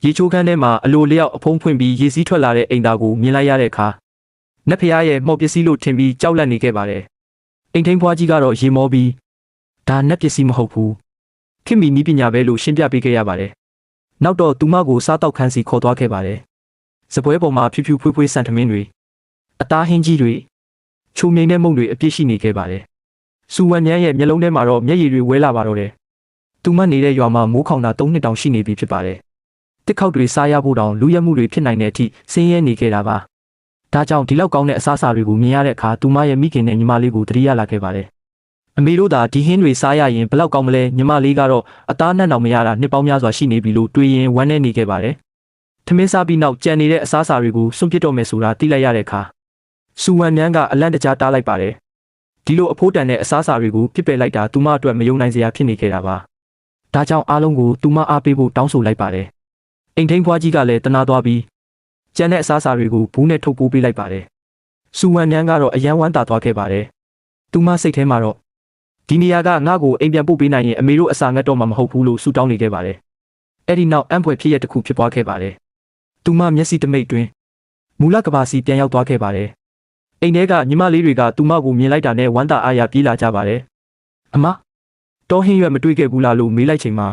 ရေချိုးခန်းထဲမှာအလိုလျောက်အဖုံးဖွင့်ပြီးရေစီးထွက်လာတဲ့အိမ်သားကိုမြင်လိုက်ရတဲ့အခါနတ်ဖျားရဲ့မော့ပစ္စည်းလို့ထင်ပြီးကြောက်လန့်နေခဲ့ပါတယ်အိမ်ထိန်ဖွားကြီးကတော့ရေမောပြီးဒါနတ်ပစ္စည်းမဟုတ်ဘူးခင်မီနီးပညာပဲလို့ရှင်းပြပေးခဲ့ရပါတယ်နောက်တော့သူမကိုစားတောက်ခန်းစီခေါ်သွားခဲ့ပါတယ်စပွဲပေါ်မှာဖြူဖြူဖွေးဖွေးဆန်ထမင်းတွေအသားဟင်းကြီးတွေချိုမြိန်တဲ့မုန့်တွေအပြည့်ရှိနေခဲ့ပါတယ်စူဝမ်ညမ်းရဲ့မျက်လုံးထဲမှာတော့မျက်ရည်တွေဝဲလာပါတော့တယ်သူမနေတဲ့ရွာမှာမိုးခေါင်တာ3နှစ်တောင်ရှိနေပြီဖြစ်ပါတယ်တစ်ခေါက်တွေစားရဖို့တောင်လူရက်မှုတွေဖြစ်နိုင်တဲ့အထိဆင်းရဲနေခဲ့တာပါဒါကြောင့်ဒီလောက်ကောင်းတဲ့အစားအစာတွေကိုမြင်ရတဲ့အခါသူမရဲ့မိခင်နဲ့ညီမလေးကိုတတိယလာခဲ့ပါတယ်အမေတို့သာဒီဟင်းတွေစားရရင်ဘလောက်ကောင်းမလဲညီမလေးကတော့အသားနဲ့တောင်မရတာနှစ်ပေါင်းများစွာရှိနေပြီလို့တွေးရင်ဝမ်းနည်းနေခဲ့ပါတယ်ထမင်းစားပြီးနောက်ကြံနေတဲ့အစားအစာတွေကိုစွန့်ပစ်တော့မယ်ဆိုတာသိလိုက်ရတဲ့အခါစူဝမ်ညမ်းကအလန့်တကြားတားလိုက်ပါတယ်ဒီလိုအဖိုးတန်တဲ့အစားအစာတွေကိုပြစ်ပယ်လိုက်တာသူမအတွက်မယုံနိုင်စရာဖြစ်နေခဲ့တာပါဒါကြောင့်အားလုံးကိုသူမအားပေးဖို့တောင်းဆိုလိုက်ပါတယ်အိမ်ထိန်ဖွားကြီးကလည်းတနာသွားပြီးကျန်တဲ့အစားအစာတွေကိုဘူးနဲ့ထုတ်ပိုးပေးလိုက်ပါတယ်စူဝမ်ညမ်းကတော့အယံဝမ်းသာသွားခဲ့ပါတယ်သူမစိတ်ထဲမှာတော့ဒီနေရာကငါ့ကိုအိမ်ပြန်ပို့ပေးနိုင်ရင်အမေတို့အစာငတ်တော့မှာမဟုတ်ဘူးလို့ဆူတောင်းနေခဲ့ပါတယ်အဲ့ဒီနောက်အံ့ဖွယ်ဖြစ်ရတစ်ခုဖြစ်ပွားခဲ့ပါတယ်သူမမျက်စိတမိတ်တွင်မူလကဘာစီပြန်ရောက်သွားခဲ့ပါတယ်အိမ်ထဲကညီမလေးတွေကသူမကိုမြင်လိုက်တာနဲ့ဝမ်းသာအားရပြေးလာကြပါတယ်အမတော်ဟင်းရွက်မတွေ့ခဲ့ဘူးလားလို့မေးလိုက်ချိန်မှာ